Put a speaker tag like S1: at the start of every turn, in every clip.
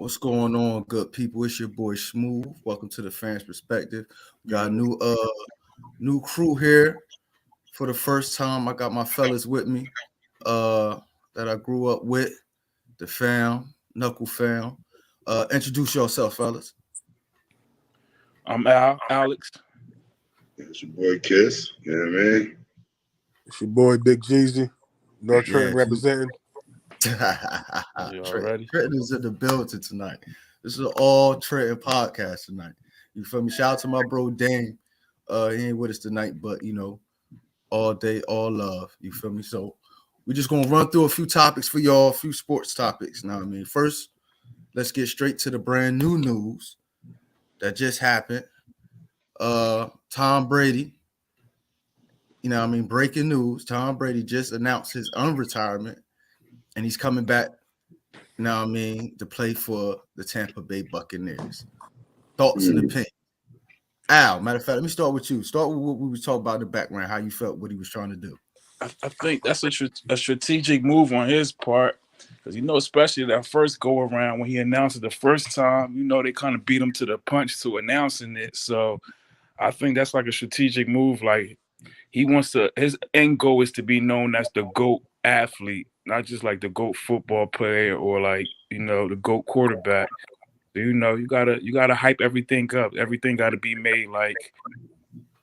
S1: What's going on, good people? It's your boy Smooth. Welcome to the Fans Perspective. We got a new crew here for the first time. I got my fellas with me that I grew up with, the fam, Knuckle fam. Introduce yourself, fellas.
S2: I'm Alex.
S3: It's your boy Kiss. You know what I mean?
S4: It's your boy BigJeezy, North Trenton representing.
S1: Trenton is in the building tonight. This is an all Trenton podcast tonight. You feel me? Shout out to my bro Dame. He ain't with us tonight, but you know, all day, all love. You feel me? So we're just gonna run through a few topics for y'all, a few sports topics. Now, I mean, first, let's get straight to the brand new news that just happened. Tom Brady. You know what I mean? Breaking news. Tom Brady just announced his unretirement, and he's coming back, you know what I mean, to play for the Tampa Bay Buccaneers. Thoughts and opinions. Al, matter of fact, let me start with you. Start with what we were talking about in the background, how you felt what he was trying to do.
S2: I think that's a strategic move on his part because, you know, especially that first go-around when he announced it the first time, you know, they kind of beat him to the punch to announcing it. So I think that's like a strategic move. Like, he wants to – his end goal is to be known as the GOAT athlete, not just like the GOAT football player or like, you know, the GOAT quarterback. So, you know, you gotta hype everything up. Everything got to be made like,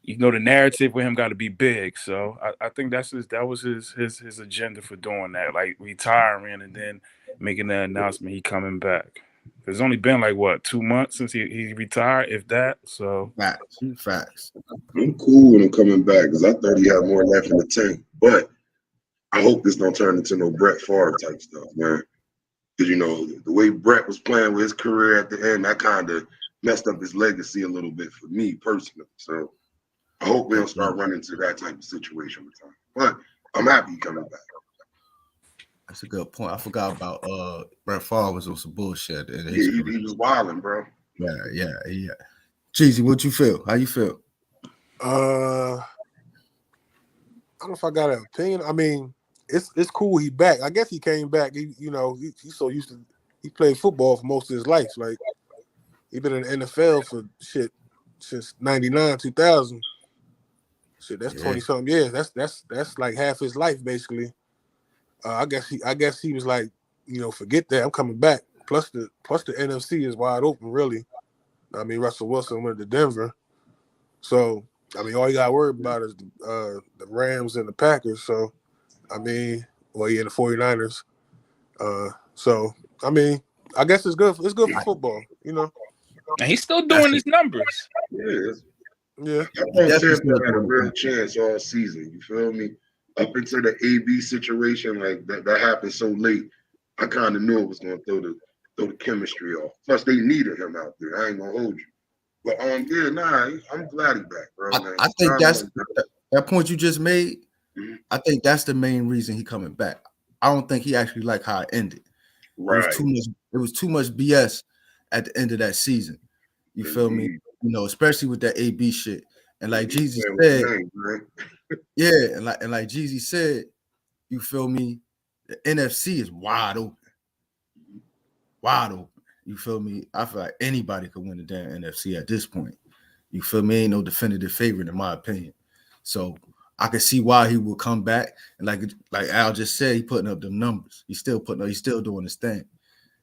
S2: you know, the narrative with him got to be big. So I think that was his agenda for doing that, like retiring and then making the announcement he coming back. It's only been like, what, 2 months since he retired, if that. So
S1: Facts.
S3: I'm cool with him coming back because I thought he had more left in the tank. But I hope this don't turn into no Brett Favre type stuff, man. Because, you know, the way Brett was playing with his career at the end, that kind of messed up his legacy a little bit for me personally. So I hope we don't start running into that type of situation with time. But I'm happy he's coming back.
S1: That's a good point. I forgot about Brett Favre was on some bullshit.
S3: He was wilding, bro.
S1: Yeah. Jeezy, what you feel? How you feel?
S4: I don't know if I got an opinion. I mean, it's cool he back. I guess he came back. He's so used to he played football for most of his life. Like he been in the NFL for shit since 99, 2000. Shit, that's 20-something years. That's like half his life basically. I guess he was like, you know, forget that, I'm coming back. Plus the NFC is wide open, really. I mean, Russell Wilson went to Denver, so I mean, all you got to worry about is the Rams and the Packers. So, I mean, and the 49ers. So I mean, I guess it's good. It's good for football, you know.
S2: And he's still doing his numbers.
S4: Yeah.
S3: I thought Tampa had a real chance all season. You feel me? Up into the AB situation, like that happened so late, I kind of knew it was going to throw the chemistry off. Plus, they needed him out there. I ain't gonna hold you. But I'm glad he's back, bro.
S1: I think that's that point you just made. Mm-hmm. I think that's the main reason he coming back. I don't think he actually liked how it ended. Right. It was too much BS at the end of that season. You feel me? You know, especially with that AB shit. And like Jeezy said, and like Jeezy said, you feel me? The NFC is wide open. Wide open. You feel me? I feel like anybody could win the damn NFC at this point. You feel me? Ain't no definitive favorite in my opinion. So I can see why he will come back. And like Al just said, he putting up them numbers. He's still doing his thing.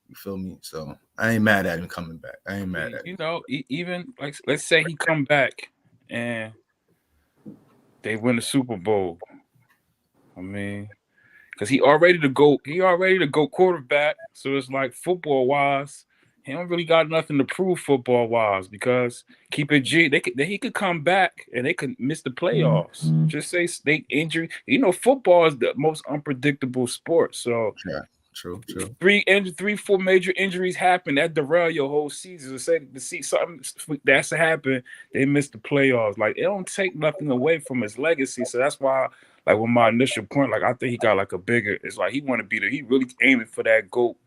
S1: You feel me? So I ain't mad at him coming back. I ain't mad at him.
S2: You know, even like let's say he come back and they win the Super Bowl. I mean, because he already the GOAT quarterback. So it's like football wise, he don't really got nothing to prove football wise because keep it G, he could come back and they could miss the playoffs. Mm-hmm. Just say state injury. You know, football is the most unpredictable sport. So
S1: yeah. True.
S2: 4 major injuries happen that derail your whole season. To see something that's to happen, they miss the playoffs. Like it don't take nothing away from his legacy. So that's why, like, with my initial point, like I think he got like a bigger. It's like he want to be he really aiming for that GOAT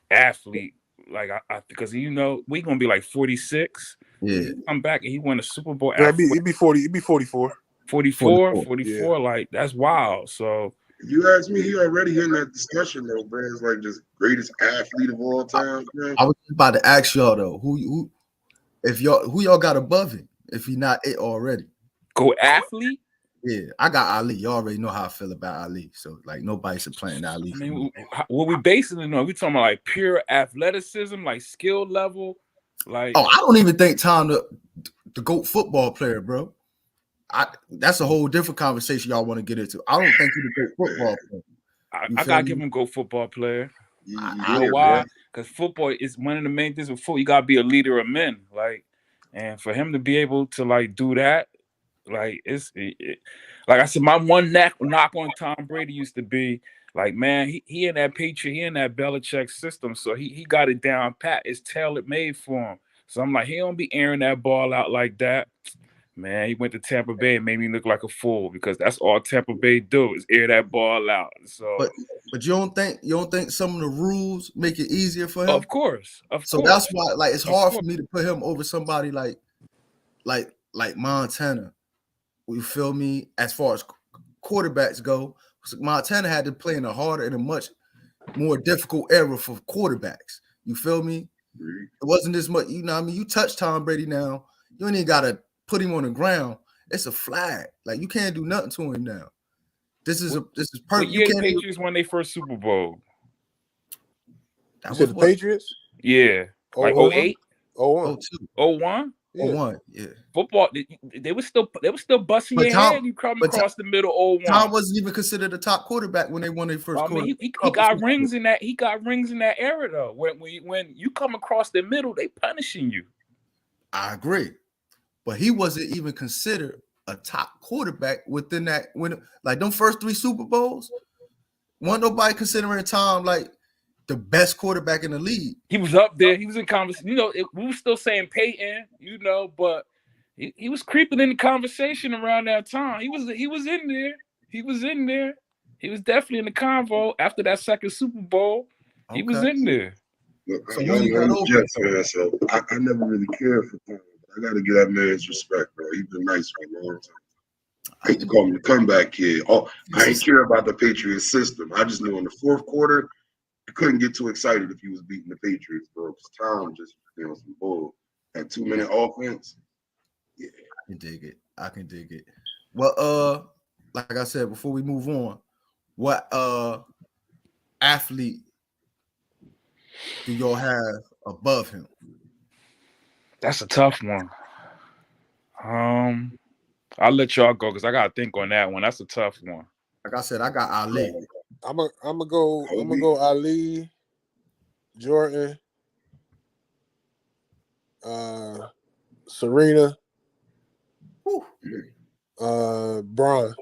S2: athlete. Like I because you know we gonna be like 46.
S1: Yeah,
S2: he come back and he won a Super Bowl.
S4: It'd be 40. It'd be 44.
S2: 44.
S4: Yeah.
S2: Like that's wild. So.
S3: If you ask me, he already in that discussion though, bro. It's like just greatest athlete of all time, man.
S1: I was about to ask y'all though, who y'all got above him if he not it already?
S2: Go athlete.
S1: Yeah, I got Ali. You already know how I feel about Ali. So like nobody should plan Ali.
S2: I mean, what we basing it on? We talking about like pure athleticism, like skill level, like.
S1: Oh, I don't even think Tom the GOAT football player, bro. That's a whole different conversation y'all want to get into. I don't think he's a GOAT football player.
S2: I gotta give him GOAT football player.
S3: You
S2: know why? Because football is one of the main things with football. You gotta be a leader of men, like, and for him to be able to like do that. Like like I said, my one knock on Tom Brady used to be like, man, he in that Patriot, he in that Belichick system, so he got it down pat. It's tailor made for him. So I'm like, he don't be airing that ball out like that. Man, he went to Tampa Bay and made me look like a fool because that's all Tampa Bay do is air that ball out. So,
S1: but you don't think some of the rules make it easier for him?
S2: Of course.
S1: So that's why, like, it's hard for me to put him over somebody like Montana. You feel me? As far as quarterbacks go, Montana had to play in a harder and a much more difficult era for quarterbacks. You feel me? It wasn't as much, you know what I mean? You touch Tom Brady now, you ain't even gotta put him on the ground. It's a flag. Like, you can't do nothing to him now. This is perfect.
S2: What year the Patriots won their first Super Bowl?
S4: That was the Patriots?
S2: Yeah. Like 08?
S4: 01.
S2: 01?
S1: Yeah. 01, yeah.
S2: Football, they were still busting your head. You come across the middle 01.
S1: Tom wasn't even considered a top quarterback when they won their first quarter.
S2: He got rings in that. He got rings in that era though. When you come across the middle, they punishing you.
S1: I agree, but he wasn't even considered a top quarterback within that. When like them first 3 Super Bowls, wasn't nobody considering Tom like the best quarterback in the league.
S2: He was up there. He was in conversation. You know, we were still saying Peyton. You know, but he was creeping in the conversation around that time. He was in there. He was in there. He was definitely in the convo after that second Super Bowl. He was in there.
S3: Look, so I'm a Jets fan, so I never really cared for Tom. I got to give that man his respect, bro. He's been nice for a long time. I hate to call him the comeback kid. Oh, I ain't care about the Patriots system. I just knew in the fourth quarter, I couldn't get too excited if he was beating the Patriots, bro. Because Tom just, some bull. That 2-minute offense. Yeah.
S1: I can dig it. Well, like I said, before we move on, what athlete do y'all have above him?
S2: That's a tough one. I'll let y'all go because I gotta think on that one. That's a tough one.
S1: Like I said, I got Ali.
S4: I'm gonna go Ali, Jordan, Serena, Bron.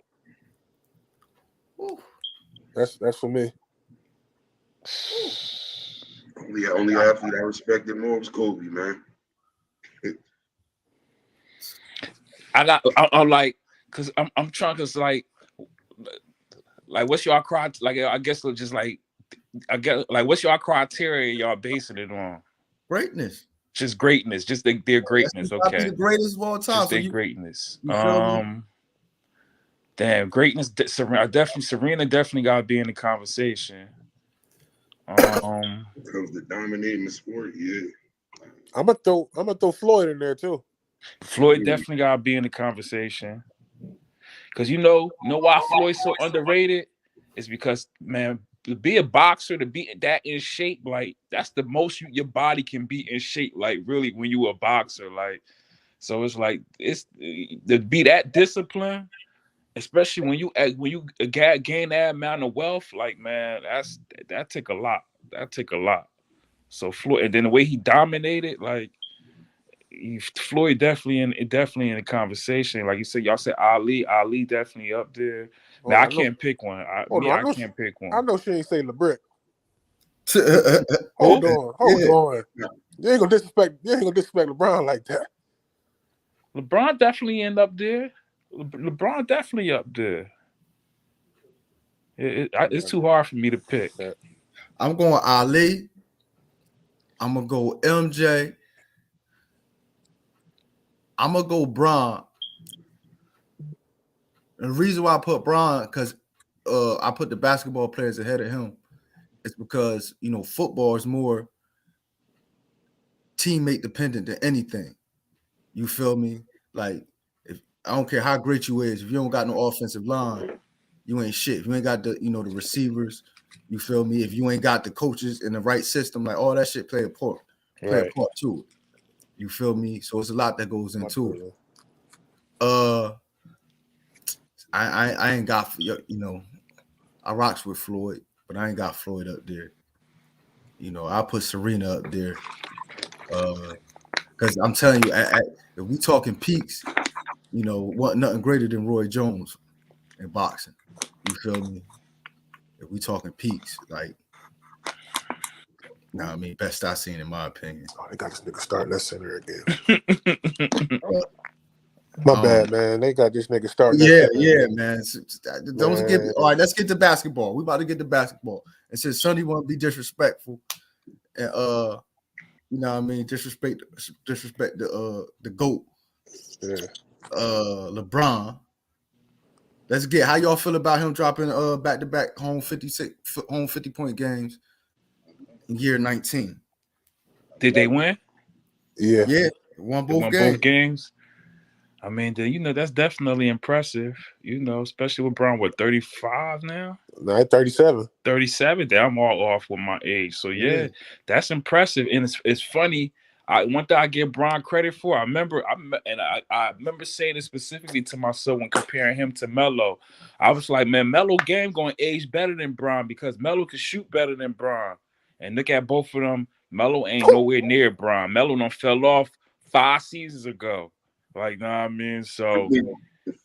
S4: That's for me.
S3: Only athlete I respected more was Kobe, man.
S2: I'm like, cause I'm trying, cause like what's your criteria? Like, I guess just like, what's your criteria y'all basing it on?
S1: Greatness.
S2: Just greatness. Just their greatness. Okay.
S1: Be the greatest of all time.
S2: Just their greatness. Damn, greatness. Serena definitely gotta be in the conversation.
S3: Because the dominating the sport, yeah.
S4: I'm gonna throw Floyd in there too.
S2: Floyd definitely gotta be in the conversation. Because you know why Floyd's so underrated? It's because, man, to be a boxer, to be that in shape, like that's the most your body can be in shape, like really when you a boxer, like. So it's like to be that discipline, especially when you gain that amount of wealth, like, man, that take a lot. That take a lot. So Floyd, and then the way he dominated, like. Floyd definitely in the conversation. Like you said, y'all said Ali definitely up there. Now I can't pick one. I can't pick one.
S4: I know she ain't say LeBron. Hold on. You ain't gonna disrespect LeBron like that.
S2: LeBron definitely end up there. LeBron definitely up there. It's too hard for me to pick.
S1: I'm going Ali. I'm gonna go MJ. I'm gonna go Bron. And the reason why I put Bron, because I put the basketball players ahead of him, it's because football is more teammate dependent than anything. You feel me? Like, if I don't care how great you is, if you don't got no offensive line, you ain't shit. If you ain't got the the receivers, you feel me? If you ain't got the coaches in the right system, like all that shit play a part too. You feel me? So it's a lot that goes into it. I ain't got I rocks with Floyd, but I ain't got Floyd up there. I put Serena up there. Because I'm telling you, if we talking peaks, what nothing greater than Roy Jones in boxing. You feel me? If we talking peaks, like, I mean, best I seen in my opinion.
S4: Oh, they got this nigga starting that center again. My bad, man. They got this nigga starting.
S1: Yeah, man. Don't get. All right, let's get to basketball. We about to get to basketball. And since Sonny want to be disrespectful, and what I mean, disrespect the GOAT, LeBron. Let's get how y'all feel about him dropping back-to-back home 50-point games in year 19.
S2: Did they win?
S4: Yeah,
S1: won both
S2: games. I mean, that's definitely impressive. Especially with Brown, 35 now?
S4: No, 37.
S2: 37. I'm all off with my age. So yeah, that's impressive. And it's funny. One thing I give Bron credit for, I remember saying it specifically to myself when comparing him to Melo. I was like, man, Melo game going to age better than Bron because Melo could shoot better than Bron. And look at both of them. Melo ain't nowhere near Bron. Melo done fell off 5 seasons ago. Like, know what I mean? So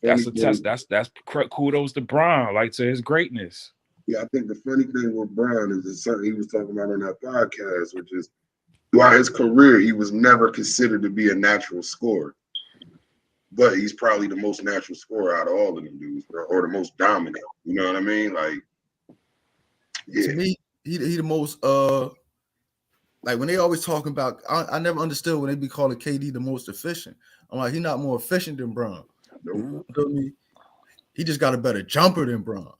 S2: that's a test. That's kudos to Bron, like to his greatness.
S3: Yeah, I think the funny thing with Bron is something he was talking about on that podcast, which is throughout his career, he was never considered to be a natural scorer. But he's probably the most natural scorer out of all of them dudes, or the most dominant. You know what I mean? Like, yeah.
S1: To me, he the most like when they always talking about, I never understood when they be calling KD the most efficient. I'm like, he's not more efficient than Bron.
S3: Nope.
S1: He just got a better jumper than Bron.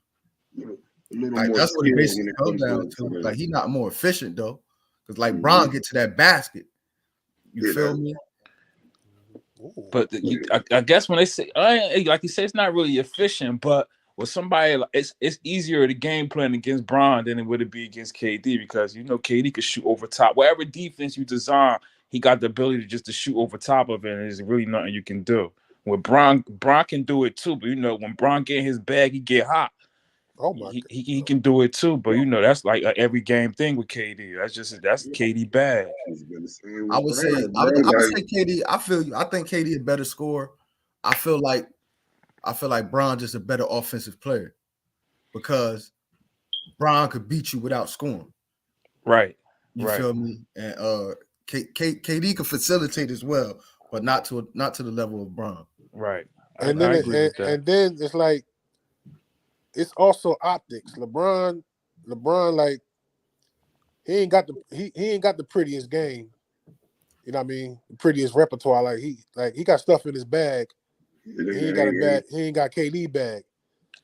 S1: Like, that's what it basically comes down to. Like, he's not more efficient though, because like Bron get to that basket. You feel me?
S2: But I guess when they say, like you say, it's not really efficient, but with somebody, it's easier to game plan against Bron than it would be against KD because KD could shoot over top. Whatever defense you design, he got the ability just to shoot over top of it, and there's really nothing you can do. With Bron can do it too, but when Bron get in his bag, he get hot.
S4: Oh my!
S2: He can do it too, but that's like a every game thing with KD. That's KD bad.
S1: I would say KD. I feel you. I think KD a better scorer. I feel like Bron just a better offensive player because Bron could beat you without scoring.
S2: Right.
S1: You feel me? And KD could facilitate as well, but not to the level of Bron.
S2: Right.
S4: And then it's like it's also optics. LeBron, like he ain't got the prettiest game. You know what I mean? The prettiest repertoire. Like he got stuff in his bag. He ain't got KD bag.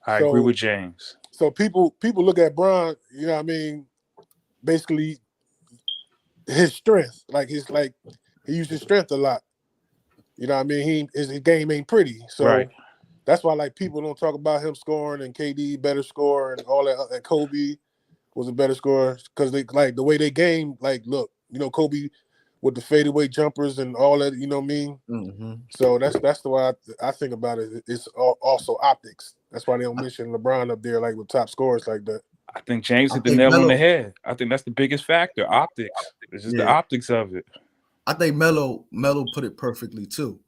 S2: I agree with James.
S4: So people look at Bron, you know what I mean, basically his strength. Like he used his strength a lot. You know what I mean? His game ain't pretty. So that's why like people don't talk about him scoring and KD better score and all that, and Kobe was a better scorer because they like the way they game, like look, Kobe with the fadeaway jumpers and all that, you know what I mean?
S1: Mm-hmm.
S4: So that's the way I think about it. It's also optics. That's why they don't mention LeBron up there like with top scorers like that.
S2: I think James hit the nail on the head. I think that's the biggest factor, optics. It's just the optics of it.
S1: I think Melo put it perfectly too.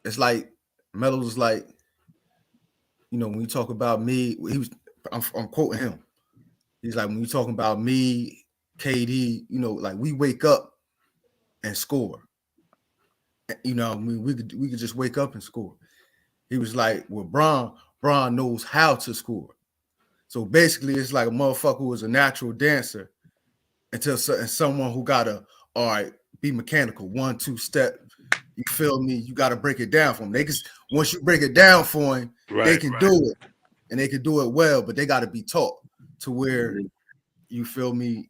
S1: It's like Melo was like, when you talk about me, I'm quoting him. He's like, when you talking about me, KD, like we wake up and score. We could just wake up and score. He was like, well, Bron knows how to score. So basically, it's like a motherfucker who is a natural dancer until someone who gotta be mechanical, 1-2 step. You feel me? You gotta break it down for them. Once you break it down for him, they can do it. and they could do it well, but they got to be taught to where you feel me,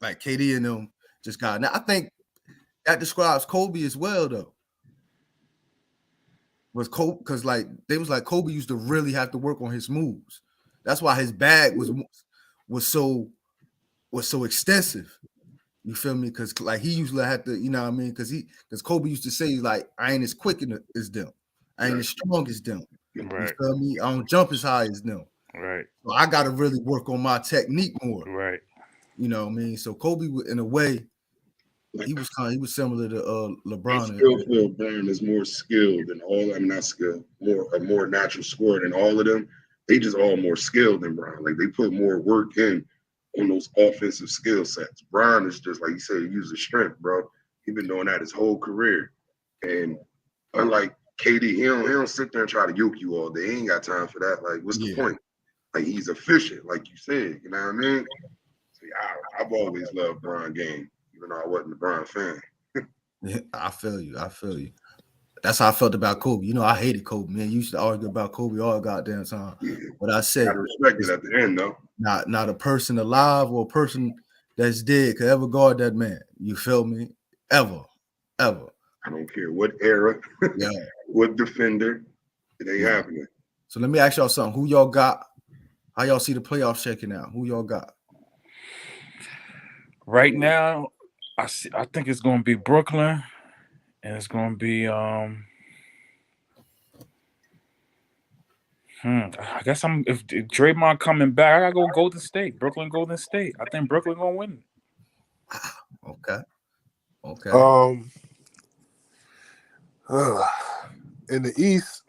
S1: like KD and them just got. Now I think that describes Kobe as well, though. Was Kobe because like they was like Kobe used to really have to work on his moves. That's why his bag was so extensive. You feel me? Because like he usually had to, you know what I mean? Because Kobe used to say like, I ain't as quick as them, I ain't as strong as them.
S2: Right.
S1: You feel me? I don't jump as high as them.
S2: Right.
S1: So I got to really work on my technique more.
S2: Right.
S1: You know what I mean? So Kobe, in a way, he was similar to LeBron.
S3: I still feel Brown is more skilled than all. I mean, not skilled, a more natural scorer than all of them. They just all more skilled than Brown. Like they put more work in on those offensive skill sets. Brown is just like you said, he uses strength, bro. He been doing that his whole career. And unlike KD, he don't sit there and try to yoke you all day. He ain't got time for that. Like, what's the point? Like he's efficient, like you said. You know what I mean? So, yeah, I've always loved Brown game, even though I wasn't a Brown fan.
S1: Yeah, I feel you. That's how I felt about Kobe. You know, I hated Kobe, man. You used to argue about Kobe all goddamn time.
S3: Yeah.
S1: But I said,
S3: I respect it at the end, though.
S1: Not a person alive or a person that's dead could ever guard that man. You feel me? Ever.
S3: I don't care what era, what defender, it ain't happening.
S1: So let me ask y'all something. Who y'all got? How y'all see the playoffs shaking out? Who y'all got?
S2: Right now, I think it's going to be Brooklyn, and it's going to be I guess if Draymond coming back, I gotta go Golden State. Brooklyn, Golden State. I think Brooklyn gonna win.
S1: Okay.
S4: In the East,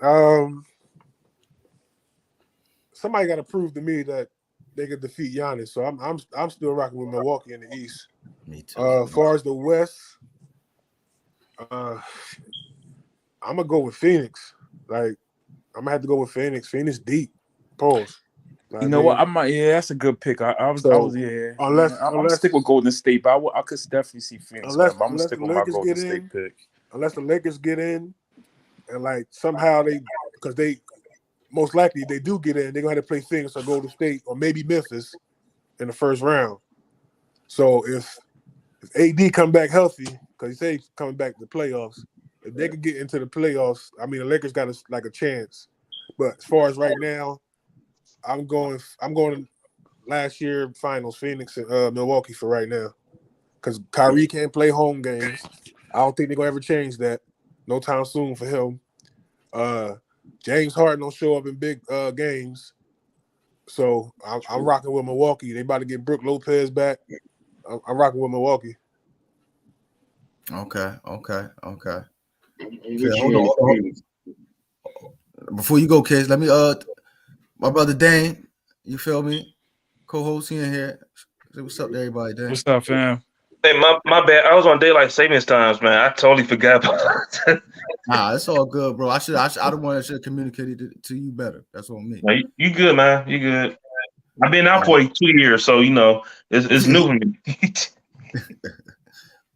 S4: somebody got to prove to me that they could defeat Giannis. So I'm still rocking with Milwaukee in the East.
S1: Me too.
S4: As far as the West, I'm gonna go with Phoenix. Like I'm gonna have to go with Phoenix. Phoenix deep. Pause.
S2: You know what? I might. Yeah, that's a good pick. I was. Yeah.
S4: Unless
S2: I'm stick with Golden State, but I could definitely see Phoenix. I'm gonna stick with my Golden State pick.
S4: Unless the Lakers get in, and like somehow because they most likely they do get in, they're gonna have to play Phoenix or Golden State or maybe Memphis in the first round. So if AD come back healthy, because he say he's coming back to the playoffs, if they could get into the playoffs, I mean the Lakers got a chance. But as far as right now, I'm going last year finals, Phoenix and Milwaukee for right now. Because Kyrie can't play home games. I don't think they're gonna ever change that. No time soon for him. James Harden don't show up in big games. So I'm rocking with Milwaukee. They about to get Brook Lopez back. I'm rocking with Milwaukee.
S1: Okay.
S3: Hold
S1: on. Before you go, kids, let me my brother Dane, you feel me? Co-host in here. Say what's up to everybody, Dane.
S2: What's up, fam?
S5: Hey, my bad. I was on daylight savings times, man. I totally forgot about that.
S1: Nah, it's all good, bro. I the one that should have communicated to you better. That's on me.
S5: No, you good, man. You good. I've been out for 2 years, so you know it's new for me.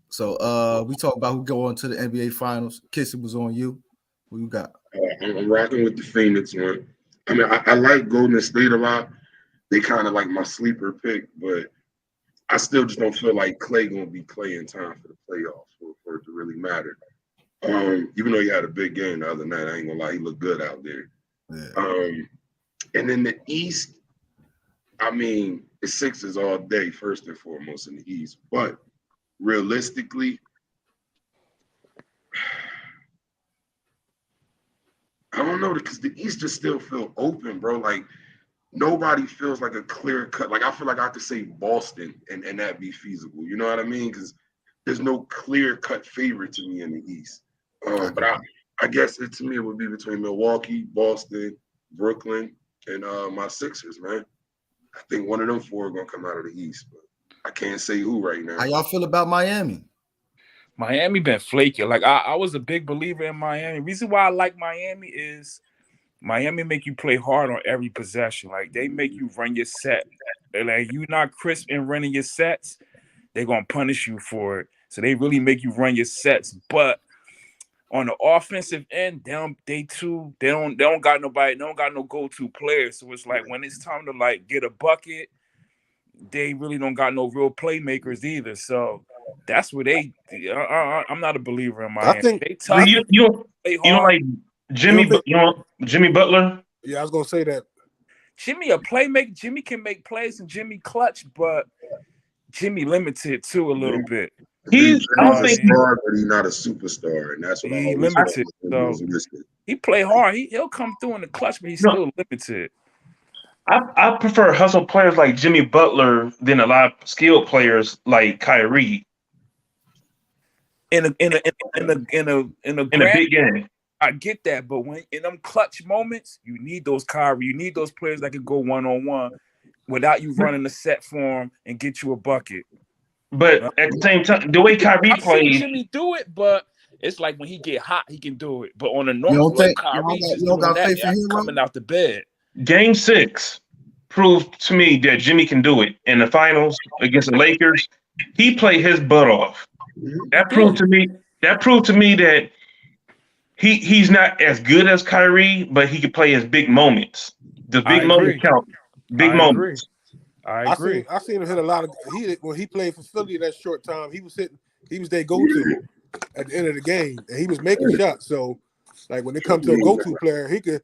S1: So we talk about who go on to the NBA Finals. Kiss, it was on you. Who you got?
S3: I'm rocking with the Phoenix one. I mean, I like Golden State a lot. They kind of like my sleeper pick, but I still just don't feel like Clay gonna be Clay in time for the playoffs for it to really matter. Even though he had a big game the other night, I ain't gonna lie, he looked good out there. Yeah. And in the East, I mean, the Sixers all day, first and foremost in the East. But realistically, I don't know, because the East just still feel open, bro. Like nobody feels like a clear cut. Like I feel like I could say Boston and that be feasible. You know what I mean? Because there's no clear cut favorite to me in the East. But I guess to me it would be between Milwaukee, Boston, Brooklyn, and my Sixers, man. I think one of them four are gonna come out of the East, but I can't say who right now.
S1: How y'all feel about Miami?
S2: Miami been flaky. Like I was a big believer in Miami. Reason why I like Miami is Miami make you play hard on every possession. Like they make you run your set. They're like you not crisp in running your sets, they're gonna punish you for it. So they really make you run your sets. But on the offensive end, they don't got nobody, they don't got no go-to players. So it's like when it's time to like get a bucket, they really don't got no real playmakers either. So that's where I'm not a believer in Miami.
S4: I think
S2: they tough.
S5: You don't like Jimmy Butler?
S4: Yeah, I was gonna say that.
S2: Jimmy a playmaker. Jimmy can make plays and Jimmy clutch, but Jimmy limited too a little bit.
S3: I don't think he's a star, but he's not a superstar, and that's what
S2: he limited. So he play hard. He'll come through in the clutch, but he's still limited.
S5: I prefer hustle players like Jimmy Butler than a lot of skilled players like Kyrie.
S2: In a big game. I get that, but when in them clutch moments, you need those Kyrie, you need those players that can go one-on-one without you running the set for them and get you a bucket.
S5: But at the same time, the way Kyrie plays,
S2: Jimmy do it, but it's like when he get hot, he can do it. But on the north, Kyrie just doing that, coming out the bed.
S5: Game 6 proved to me that Jimmy can do it. In the finals against the Lakers, he played his butt off. That proved to me that he's not as good as Kyrie, but he can play his big moments. The big moments count. Big moments.
S2: I agree.
S4: I seen him hit a lot of. When he played for Philly that short time, he was hitting. He was their go-to at the end of the game, and he was making shots. So, like when it comes to a go-to player, he could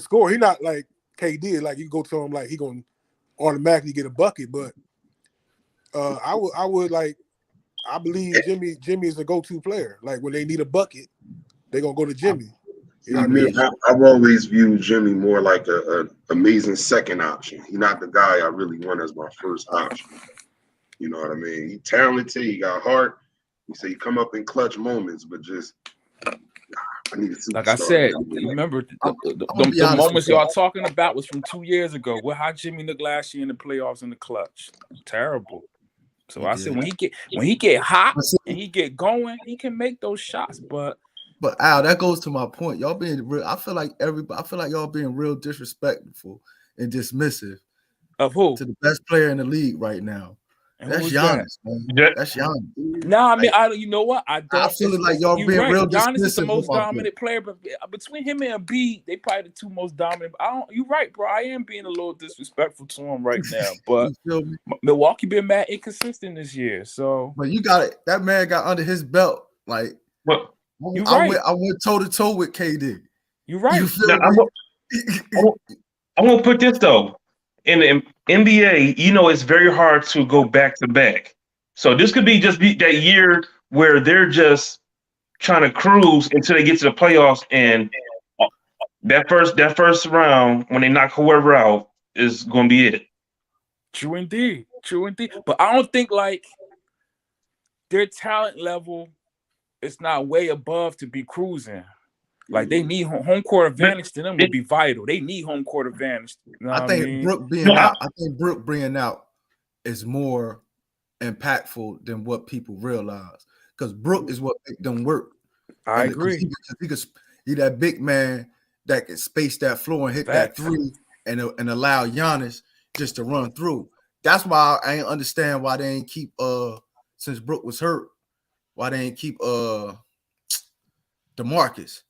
S4: score. He not like KD. Like you go to him like he gonna automatically get a bucket. But I believe Jimmy is a go-to player. Like when they need a bucket, they gonna go to Jimmy. You know what I mean?
S3: I've always viewed Jimmy more like a amazing second option. He's not the guy I really want as my first option. You know what I mean? He's talented. He got heart. You say he come up in clutch moments, but just I need a superstar.
S2: Like I said, remember the moments y'all talking about was from 2 years ago. How Jimmy looked last year in the playoffs in the clutch? Terrible. So I said when he get hot and he get going, he can make those shots. But
S1: Al, that goes to my point. Y'all being real. I feel like y'all being real disrespectful and dismissive
S2: of who?
S1: To the best player in the league right now. And that's Giannis, man. That's Giannis.
S2: No, I mean, you know what? I
S1: feel like y'all being real dismissive.
S2: Giannis is the most dominant player, but between him and Embiid, they probably the two most dominant. You're right, bro. I am being a little disrespectful to him right now, but Milwaukee been mad inconsistent this year. So,
S1: but you got it. That man got under his belt, like
S5: what?
S1: I went toe to toe with KD.
S2: You're right.
S5: I won't put this though. In the NBA, it's very hard to go back to back. So this could be that year where they're just trying to cruise until they get to the playoffs, and that first round when they knock whoever out is going to be it.
S2: True indeed. But I don't think like their talent level is not way above to be cruising. Like they need home court advantage to them would be vital. They need home court advantage. You know
S1: I think Brook being out. I think Brook being out is more impactful than what people realize. Because Brook is what make them work.
S2: I agree.
S1: He that big man that can space that floor and hit that three and allow Giannis just to run through. That's why I ain't understand why they ain't keep since Brook was hurt, why they ain't keep DeMarcus.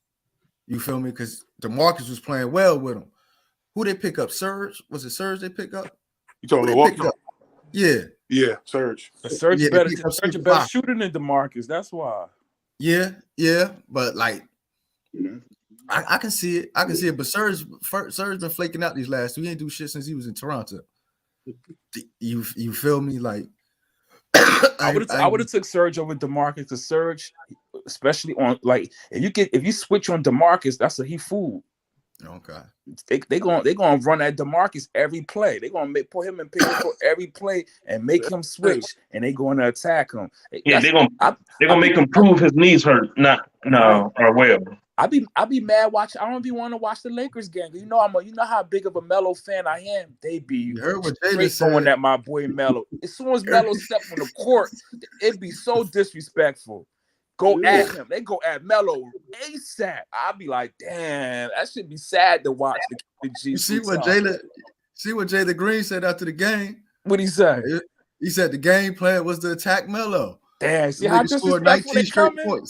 S1: You feel me? Because DeMarcus was playing well with him. Who they pick up? Serge? Was it Serge they pick up?
S4: You talking about
S1: Yeah,
S4: Serge.
S2: Serge better shooter than DeMarcus. That's why.
S1: Yeah. But like, I can see it. But Serge been flaking out these last 2. He ain't do shit since he was in Toronto. You feel me? Like,
S2: I would have took Serge over DeMarcus because Serge, especially on like if you switch on DeMarcus, he fool.
S1: Okay.
S2: They gonna run at DeMarcus every play. They gonna put him in pick for every play and make him switch, and they going to attack him.
S5: Yeah, they're gonna make him prove his knees hurt, or whatever.
S2: I be mad watching. I don't be want to watch the Lakers game. You know how big of a Melo fan I am. They be straight going at my boy Melo. As soon as Melo steps on the court, it be so disrespectful. Go at him. They go at Melo ASAP. I'll be like, damn, that should be sad to watch.
S1: You see what Jalen Green said after the game?
S2: What'd he say?
S1: He said the game plan was to attack Melo.
S2: Damn, see how disrespectful they coming?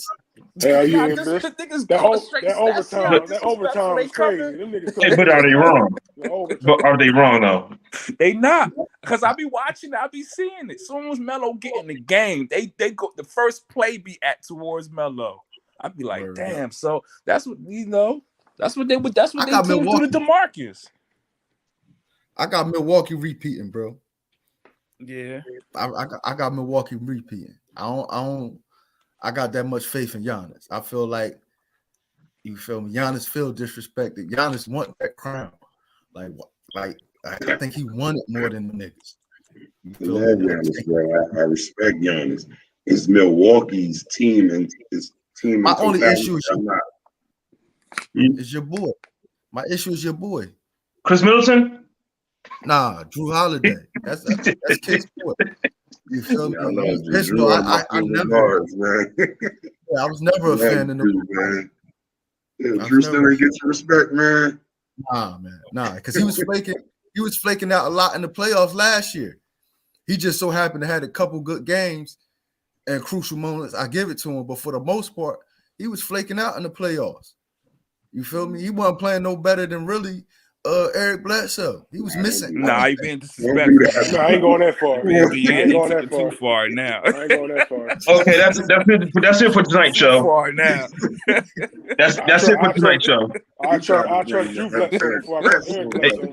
S4: Hell yeah,
S2: Nah, just the niggas
S4: that
S2: going straight
S4: overtime
S2: disrespectful,
S4: was crazy. Them niggas
S5: Hey, but are they wrong? But are they wrong though?
S2: They not, because I be watching it, I be seeing it. Soon as Melo get in the game, they go the first play be at towards Melo. I be like, damn. So that's what That's what they teams do to DeMarcus.
S1: I got Milwaukee repeating, bro.
S2: Yeah,
S1: I got Milwaukee repeating. I got that much faith in Giannis. I feel like, you feel me? Giannis feel disrespected. Giannis want that crown. Like I think he won it more than the niggas.
S3: I love Giannis, bro. I respect Giannis. It's Milwaukee's team and his team.
S1: My only issue is your boy. My issue is your boy.
S5: Chris Middleton?
S1: Nah, Drew Holiday. That's kid's boy. You feel me? I was never a fan of
S3: Drew, man. Yeah, Drew still ain't get some respect, man.
S1: Nah, because he was flaking. He was flaking out a lot in the playoffs last year. He just so happened to have a couple good games and crucial moments. I give it to him, but for the most part, he was flaking out in the playoffs. You feel me? He wasn't playing no better than really Eric Bledsoe. He was missing.
S2: Nah, he being disrespectful.
S4: I ain't going that far.
S2: Yeah, he took it too far now.
S4: I ain't going that far.
S5: Okay, that's it for tonight's show.
S2: Too far now.
S5: That's it for tonight's show.
S4: I trust Drew Bledsoe before I trust Eric Bledsoe.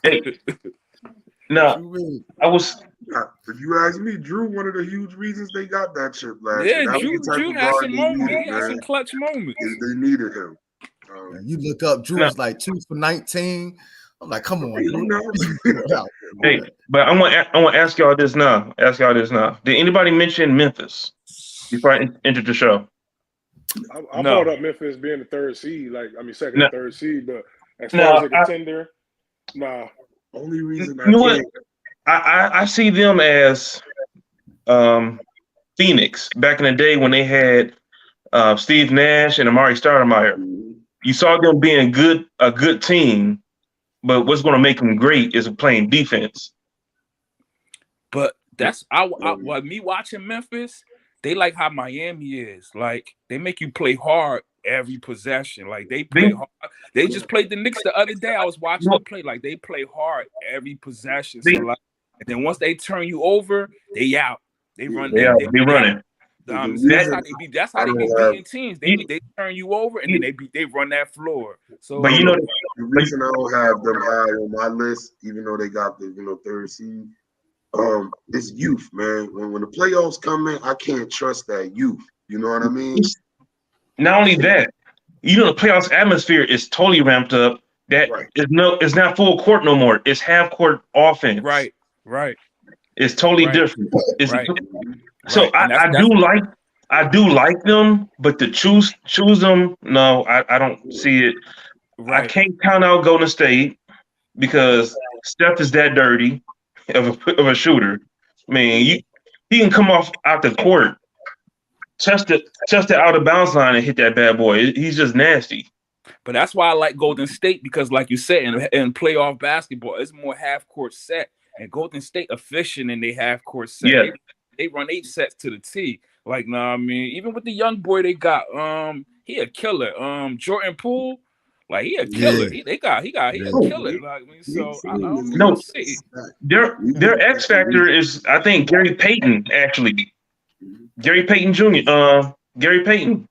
S5: Hey, no, I was.
S3: If you ask me, Drew, one of the huge reasons they got that chip last year.
S2: Yeah, Drew had some moments. He had some clutch moments.
S3: They needed him.
S1: You look up, Drew was like 2 for 19. I'm like, come on, Drew.
S5: Hey, but I want to ask y'all this now. Did anybody mention Memphis before I entered the show?
S4: I brought up Memphis being the third seed, second or third seed, but as far as a contender, nah.
S3: Only reason
S5: I see them as Phoenix back in the day when they had Steve Nash and Amari Stoudemire. You saw them being a good team, but what's going to make them great is playing defense.
S2: But that's me watching Memphis. They like how Miami is. Like, they make you play hard every possession. Like, they play hard. They just played the Knicks the other day. I was watching them play. Like, they play hard every possession. So, like, and then once they turn you over, they out. They run. They
S5: running.
S2: That's how they be beating teams. They turn you over and then they run that floor. So,
S3: but the reason I don't have them high on my list, even though they got the third seed, it's youth, man. When the playoffs come in, I can't trust that youth. You know what I mean?
S5: Not only that, the playoffs atmosphere is totally ramped up. That it's not full court no more. It's half court offense.
S2: Right.
S5: It's totally different. So
S2: right.
S5: I do like them, but to choose them, no, I don't see it. Right. I can't count out Golden State because Steph is that dirty of a shooter. I mean, he can come out the court, test the out of bounds line and hit that bad boy. He's just nasty.
S2: But that's why I like Golden State, because like you said, in playoff basketball, it's more half court set. And Golden State efficient in their half court set.
S5: Yeah.
S2: They run 8 sets to the T. Like, even with the young boy they got, he a killer. Jordan Poole, like, he a killer.
S1: Yeah.
S2: He a killer. Like, so I don't
S5: no,
S2: see.
S5: Their X factor is, I think, Gary Payton, actually. Gary Payton Jr. Gary Payton,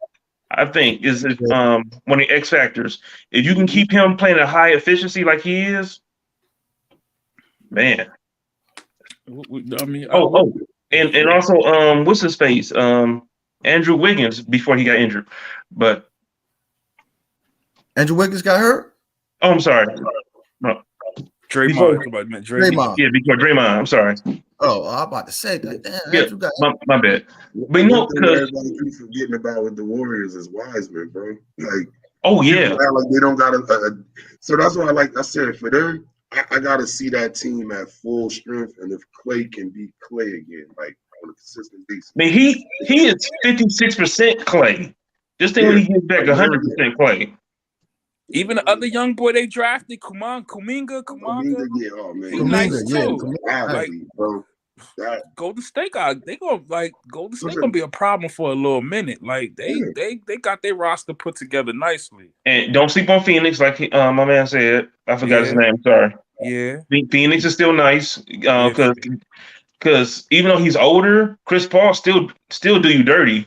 S5: I think, is one of the X factors. If you can keep him playing at high efficiency like he is, man. And also, what's his face? Andrew Wiggins before he got injured. But
S1: Andrew Wiggins got hurt?
S5: Oh, I'm sorry. No.
S2: Draymond.
S5: Yeah, before Draymond. I'm sorry.
S1: Oh, I'm about to say that. Damn,
S5: yeah,
S1: Andrew got
S5: my bad. But
S3: everybody keeps forgetting about with the Warriors is Wiseman, bro. Like, like they don't got so that's why, like I said, for them, I gotta see that team at full strength, and if Clay can beat Clay again, like on a consistent basis.
S5: I mean, he is 56% Clay. Just think when he gets back 100% Clay.
S2: Even the other young boy they drafted, Kuminga.
S3: Yeah, oh man,
S2: he's nice too.
S3: Bro.
S2: Golden State Golden State gonna be a problem for a little minute. Like they got their roster put together nicely.
S5: And don't sleep on Phoenix, like my man said. I forgot his name. Sorry.
S2: Yeah.
S5: Phoenix is still nice because even though he's older, Chris Paul still do you dirty.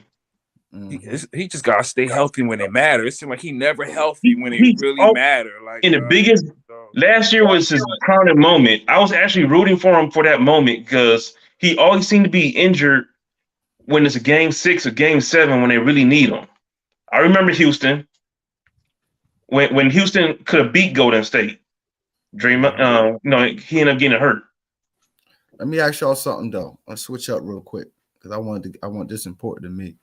S2: He just gotta stay healthy when it matters. It seems like he never healthy when it really matters. Like
S5: in the biggest last year was his crowning moment. I was actually rooting for him for that moment because he always seemed to be injured when it's a game 6 or game 7 when they really need him. I remember Houston when Houston could have beat Golden State. He ended up getting hurt.
S1: Let me ask y'all something though. I'll switch up real quick because I want this important to me.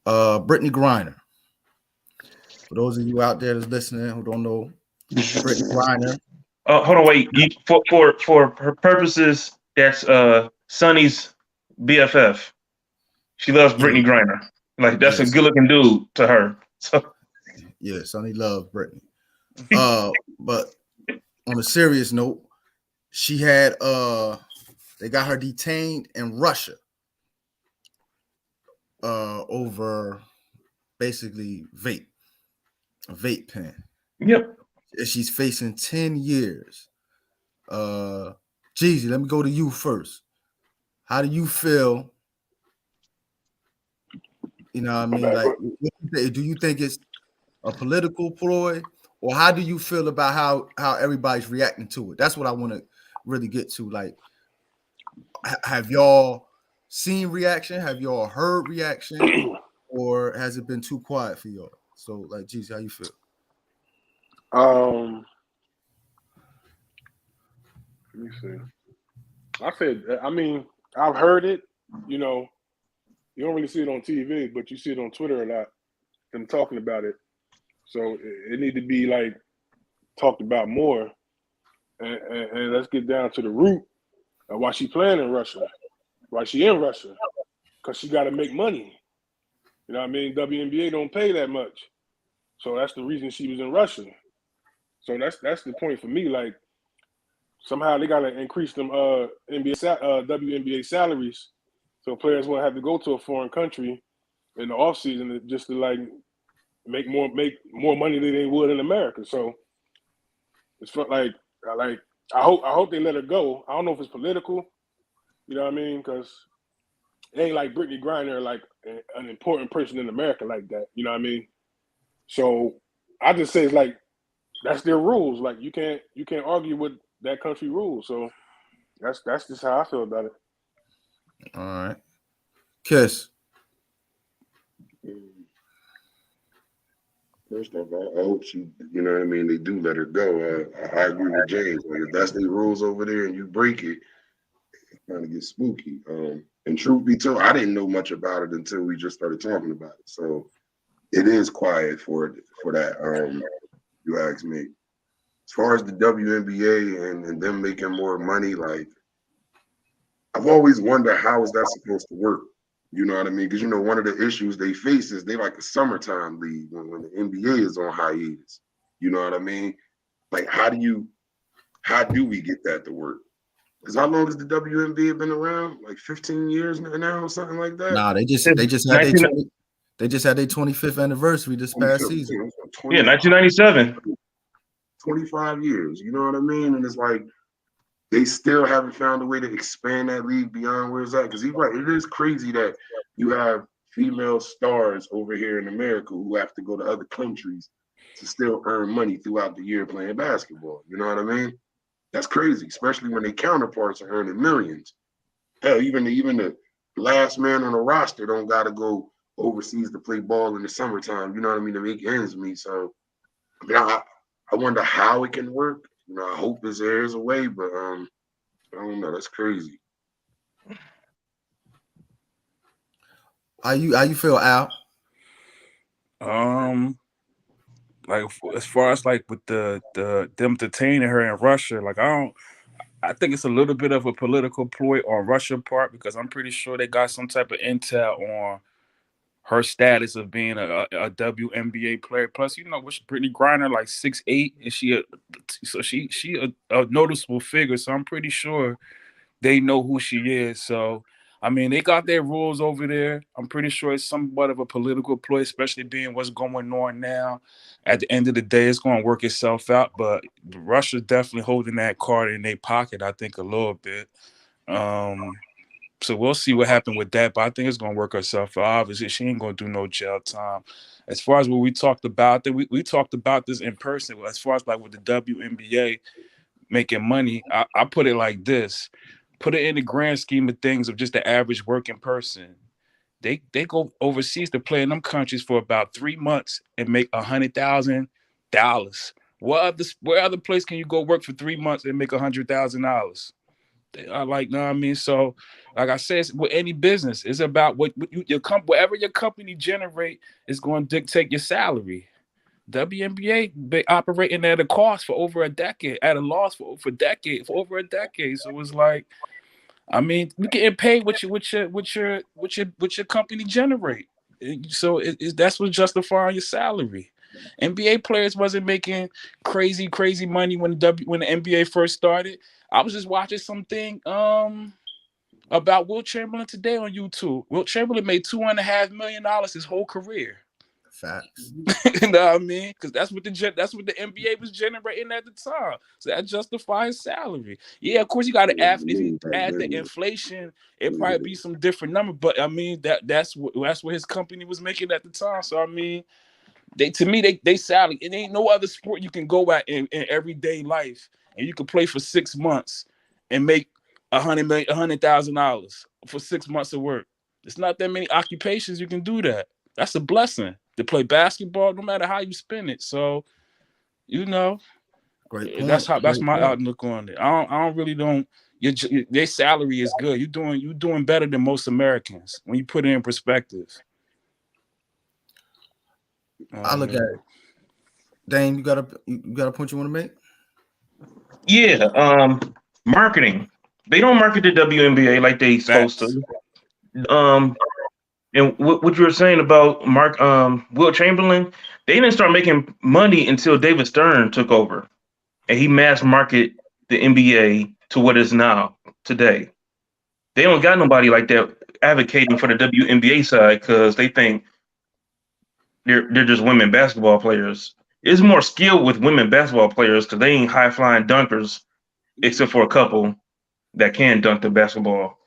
S1: Brittney Griner. For those of you out there that's listening who don't know, Brittney Griner.
S5: Hold on, wait. For her purposes, that's Sonny's BFF. She loves Brittney Griner. Like that's a good-looking dude to her. So
S1: yeah, Sonny loves Brittney. But on a serious note, she had they got her detained in Russia. Over basically a vape pen.
S5: Yep.
S1: She's facing 10 years. Jeezy, let me go to you first. How do you feel? You know what I mean? Like, do you think it's a political ploy, or how do you feel about how everybody's reacting to it? That's what I want to really get to. Like, have y'all seen reaction? Have y'all heard reaction? Or has it been too quiet for y'all? So, like, geez, how you feel?
S4: Let me see. I've heard it. You know, you don't really see it on TV, but you see it on Twitter a lot. Them talking about it. So it need to be like talked about more. And let's get down to the root of why she playing in Russia. Why she in Russia? Because she got to make money. You know what I mean? WNBA don't pay that much. So that's the reason she was in Russia. So that's the point for me. Like, somehow they got to increase them WNBA salaries so players won't have to go to a foreign country in the offseason just to, like, make more money than they would in America. So it's like I hope they let her go. I don't know if it's political. You know what I mean? Because it ain't like Brittney Griner, like an important person in America like that. You know what I mean? So I just say it's like that's their rules. Like you can't argue with that country rules. So that's just how I feel about it.
S1: All right, Kiss.
S3: First off, I hope she, you know what I mean, they do let her go. I agree with James. Like, if that's the rules over there and you break it, it kind of gets spooky. And truth be told, I didn't know much about it until we just started talking about it. So it is quiet for that. You ask me. As far as the WNBA and them making more money, like, I've always wondered how is that supposed to work. You know what I mean? Because, you know, one of the issues they face is they like a summertime league when the NBA is on hiatus. You know what I mean? Like, how do we get that to work? Because how long has the WNBA been around? Like 15 years now, or something like that?
S1: Nah, they just had their 25th anniversary this past season.
S5: Yeah, 1997.
S3: 25 years. You know what I mean? And it's like, they still haven't found a way to expand that league beyond where it's at. Because it is crazy that you have female stars over here in America who have to go to other countries to still earn money throughout the year playing basketball. You know what I mean? That's crazy, especially when their counterparts are earning millions. Hell, even the last man on the roster don't got to go overseas to play ball in the summertime. You know what I mean? To make ends meet. So, I mean, I wonder how it can work. You know, I hope there's a way, but I don't know. That's crazy.
S1: How you feel, Al?
S2: Like as far as like with them detaining her in Russia, like I think it's a little bit of a political ploy on Russia's part because I'm pretty sure they got some type of intel on her status of being a WNBA player. Plus, you know, with Brittney Griner, like 6'8", and she a noticeable figure. So I'm pretty sure they know who she is. So, I mean, they got their rules over there. I'm pretty sure it's somewhat of a political ploy, especially being what's going on now. At the end of the day, it's going to work itself out. But Russia's definitely holding that card in their pocket, I think, a little bit. So we'll see what happened with that. But I think it's going to work herself out. Obviously, she ain't going to do no jail time. As far as what we talked about, we talked about this in person. As far as like with the WNBA making money, I put it like this. Put it in the grand scheme of things of just the average working person. They go overseas to play in them countries for about 3 months and make $100,000. Where other place can you go work for 3 months and make $100,000? I like, know what I mean? So, like I said, with any business, it's about what whatever your company generate is going to dictate your salary. WNBA they operating at a cost for over a decade, at a loss for over a decade. So it's like, I mean, you getting paid what your company generate. So that's what's justifying your salary. NBA players wasn't making crazy money when the NBA first started. I was just watching something about Wilt Chamberlain today on YouTube. Wilt Chamberlain made $2.5 million his whole career.
S1: Facts.
S2: You know what I mean? Because that's what the NBA was generating at the time. So that justifies salary. Yeah, of course you got to add. If you add the inflation, it probably be some different number. But I mean that's what his company was making at the time. So I mean, they salary. It ain't no other sport you can go at in everyday life, and you can play for 6 months and make $100,000 for 6 months of work. It's not that many occupations you can do that. That's a blessing to play basketball, no matter how you spin it. So, you know,
S1: Great point.
S2: That's my outlook on it. I don't. Their salary is good. You're doing better than most Americans when you put it in perspective.
S1: I look at it. Dane, you got a point you want to make?
S5: Yeah. Marketing. They don't market the WNBA like they supposed to. And what you were saying about Wilt Chamberlain, they didn't start making money until David Stern took over, and he mass market the NBA to what it is now today. They don't got nobody like that advocating for the WNBA side because they think they're just women basketball players. It's more skill with women basketball players because they ain't high flying dunkers, except for a couple that can dunk the basketball.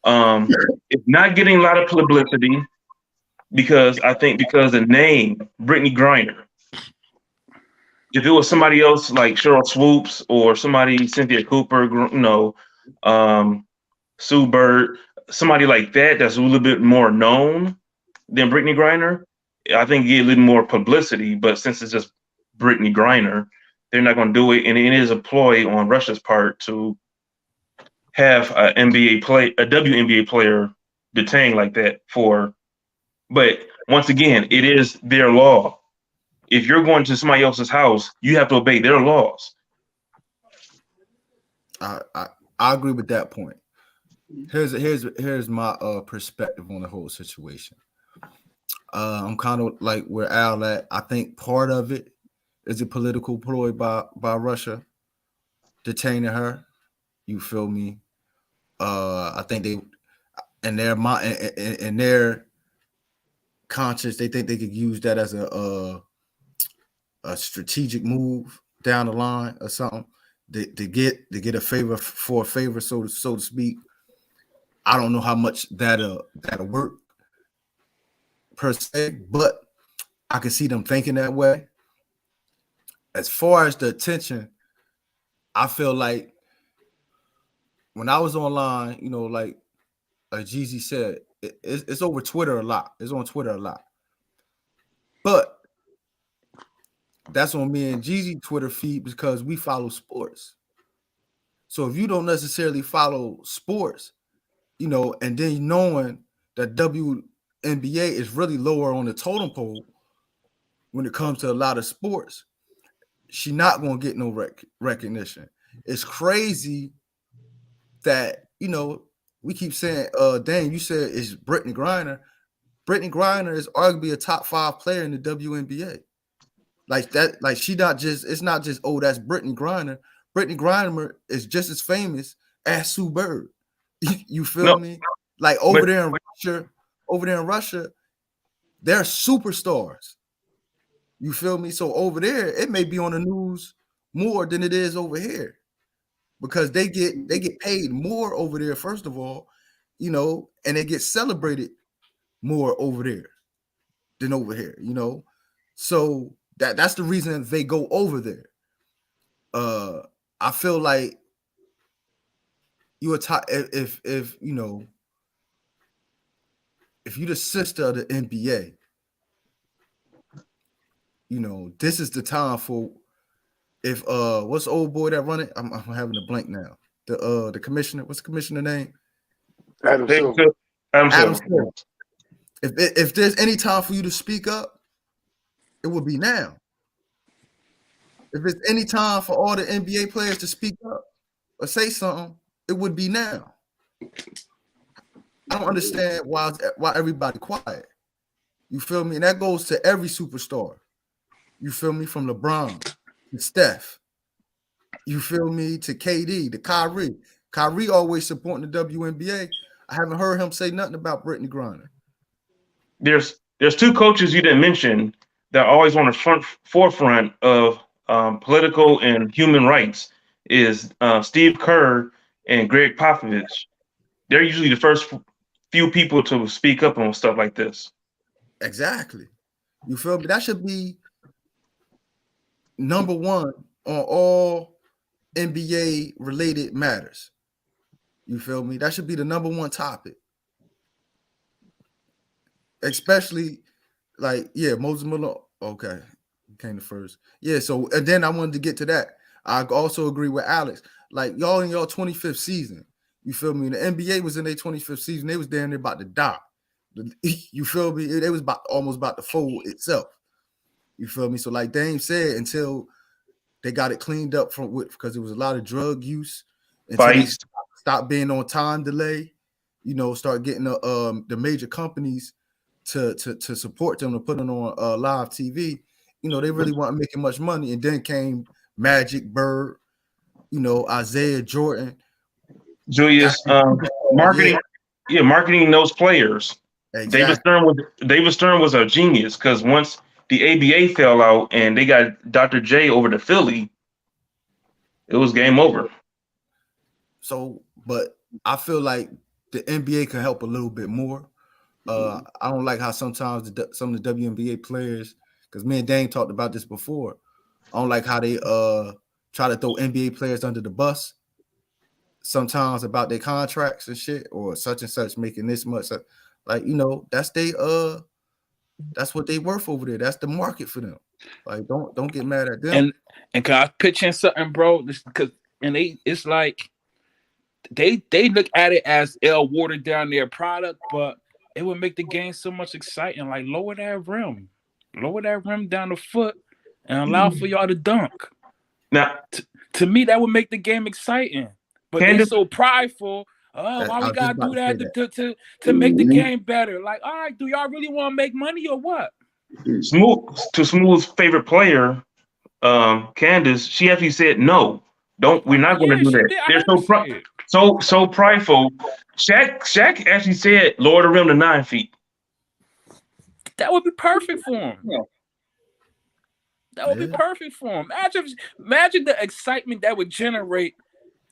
S5: It's not getting a lot of publicity because the name Brittney Griner. If it was somebody else like Cheryl Swoops or somebody Cynthia Cooper, Sue Bird, somebody like that's a little bit more known than Brittney Griner, I think you get a little more publicity. But since it's just Brittney Griner, they're not going to do it, and it is a ploy on Russia's part to have a WNBA player detained like that for. But once again, it is their law. If you're going to somebody else's house, you have to obey their laws.
S1: I agree with that point. Here's my perspective on the whole situation. I'm kind of like where Al at. I think part of it is a political ploy by Russia detaining her. You feel me? I think they in their conscience, they think they could use that as a strategic move down the line or something to get a favor for a favor, so to speak. I don't know how much that'll work per se, but I can see them thinking that way. As far as the attention, I feel like when I was online, like Jeezy said, it's over Twitter a lot. It's on Twitter a lot. But that's on me and Jeezy Twitter feed because we follow sports. So if you don't necessarily follow sports, and then knowing that WNBA is really lower on the totem pole when it comes to a lot of sports, she's not going to get no recognition. It's crazy that, we keep saying, Dane, you said it's Brittney Griner. Brittney Griner is arguably a top 5 player in the WNBA. Like that, like it's not just, that's Brittney Griner. Brittney Griner is just as famous Ask Sue Bird. You feel
S5: No,
S1: me? Like over there in Russia, they're superstars. You feel me? So over there, it may be on the news more than it is over here because they get paid more over there, first of all, you know, and they get celebrated more over there than over here, you know. So that's the reason they go over there. I feel like you if you know, if you're the sister of the NBA, you know, this is the time for if what's the old boy that run it? I'm having a blank now. The commissioner, what's the commissioner name?
S4: Adam Silver.
S1: Adam Silver. If there's any time for you to speak up, it would be now. If it's any time for all the NBA players to speak up or say something, it would be now. I don't understand why everybody quiet. You feel me? And that goes to every superstar. You feel me? From LeBron to Steph. You feel me? To KD, to Kyrie. Kyrie always supporting the WNBA. I haven't heard him say nothing about Brittney Griner.
S5: There's two coaches you didn't mention that are always on the forefront of political and human rights is Steve Kerr and Greg Popovich. They're usually the first few people to speak up on stuff like this.
S1: Exactly. You feel me? That should be number one on all NBA related matters. You feel me? That should be the number one topic. Especially like, yeah, Moses Malone. Okay. Came the first. Yeah, so and then I wanted to get to that. I also agree with Alex. Like y'all in your 25th season. You feel me? The NBA was in their 25th season. They was down there about to die. You feel me? They was almost about to fold itself. You feel me? So like Dame said, until they got it cleaned up because there was a lot of drug use, until they stopped being on time delay, you know, start getting the major companies to support them to put them on live TV. You know, they really weren't making much money. And then came Magic, Bird, you know, Isaiah Jordan.
S5: Julius, marketing those players.
S1: Exactly.
S5: David Stern was a genius because once the ABA fell out and they got Dr. J over to Philly, it was game over.
S1: So, but I feel like the NBA can help a little bit more. I don't like how sometimes some of the WNBA players, because me and Dane talked about this before, I don't like how they try to throw NBA players under the bus sometimes about their contracts and shit, or such and such making this much. Like, you know, that's what they worth over there. That's the market for them. Like, don't get mad at them.
S2: And can I pitch in something, bro? Because it's like they look at it as watered down their product, but it would make the game so much exciting. Like lower that rim down the foot, and allow for y'all to dunk.
S5: Now,
S2: to me, that would make the game exciting. But they're so prideful. Oh, why we gotta do that to make the game better? Like, all right, do y'all really want to make money or what?
S5: Smooth's favorite player, Candace, she actually said no. We're not going to do that. They're so prideful. Shaq actually said lower the rim to 9 feet.
S2: That would be perfect for him. Yeah. That would be perfect for him. Imagine the excitement that would generate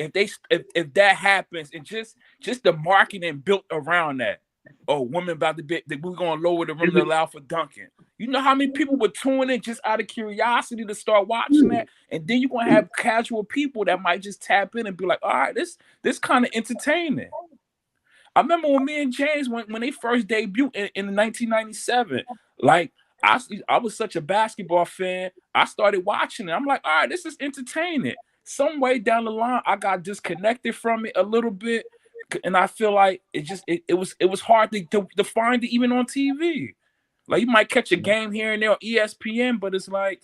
S2: if that happens, and just the marketing built around that. Oh, women about to be, we're gonna lower the rim to allow for dunking. You know how many people would tune in just out of curiosity to start watching that, and then you're gonna have casual people that might just tap in and be like, all right, this kind of entertaining. I remember when me and James when they first debuted in 1997, like I was such a basketball fan. I started watching it. I'm like, all right, this is entertaining. Some way down the line, I got disconnected from it a little bit, and I feel like it was hard to find it even on TV. Like you might catch a game here and there on ESPN, but it's like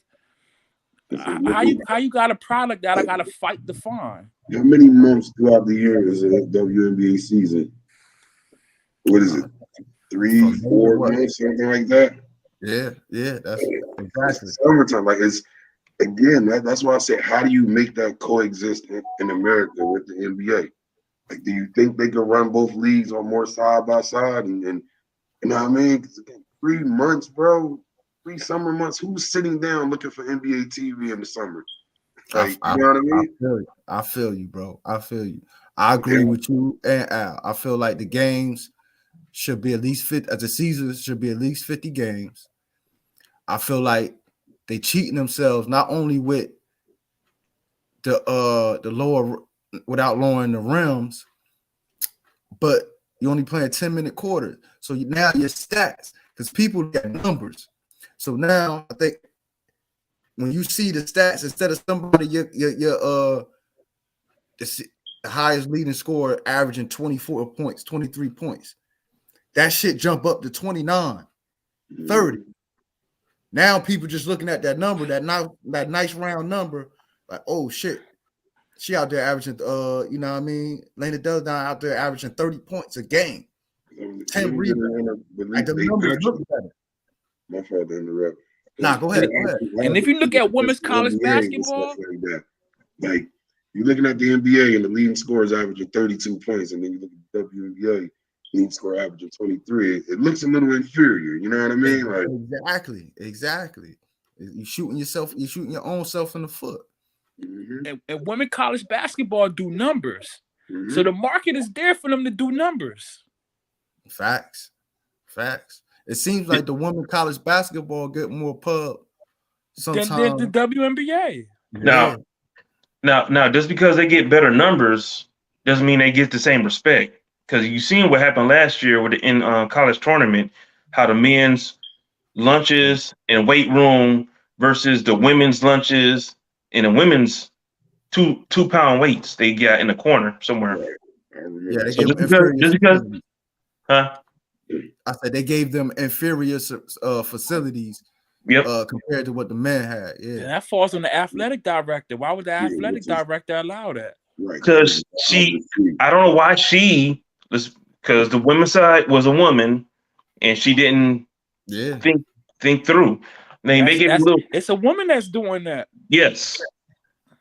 S2: how you got a product that I gotta fight to find.
S3: How many months throughout the year is a WNBA season? What is it? 3, 4 months, something like that?
S1: Yeah, that's exactly.
S3: Summertime, like it's again. That's why I said, how do you make that coexist in America with the NBA? Like, do you think they could run both leagues on more side by side? And you know what I mean? Because again, 3 months, bro, 3 summer months. Who's sitting down looking for NBA TV in the summer? Like, you know what I mean?
S1: I feel you, bro. I feel you. I agree with you and Al. I feel like the games should be at least 50. As a season should be at least 50 games. I feel like they cheating themselves not only with the lower without lowering the rims, but you're only playing 10-minute quarters. So now your stats, because people get numbers. So now I think when you see the stats, instead of somebody the highest leading scorer averaging 24 points, 23 points, that shit jump up to 29, 30. Now people just looking at that number, that nice round number, like, oh shit, she out there averaging, you know what I mean? Lena Does down out there averaging 30 points a game, 10 rebounds. Like the numbers look better.
S3: My fault to interrupt.
S1: Nah, go ahead.
S2: And if you look at women's college basketball,
S3: like you're looking at the NBA and the leading scorers averaging 32 points, and then you look at the WNBA leading score averaging 23. It looks a little inferior. You know what I mean? Like
S1: exactly. You're shooting your own self in the foot.
S2: And women college basketball do numbers. So the market is there for them to do numbers.
S1: Facts. It seems like the women college basketball get more pub sometimes
S2: than the WNBA.
S5: Now, just because they get better numbers doesn't mean they get the same respect. Because you seen what happened last year with the college tournament, how the men's lunches and weight room versus the women's lunches and the women's two pound weights they got in the corner somewhere.
S1: Yeah,
S5: so just because, huh?
S1: I said they gave them inferior facilities compared to what the men had. Yeah,
S2: and that falls on the athletic director. Why would the athletic director allow that?
S5: Because I don't know why because the women's side was a woman and she didn't think through.
S2: It's a woman that's doing that.
S5: Yes.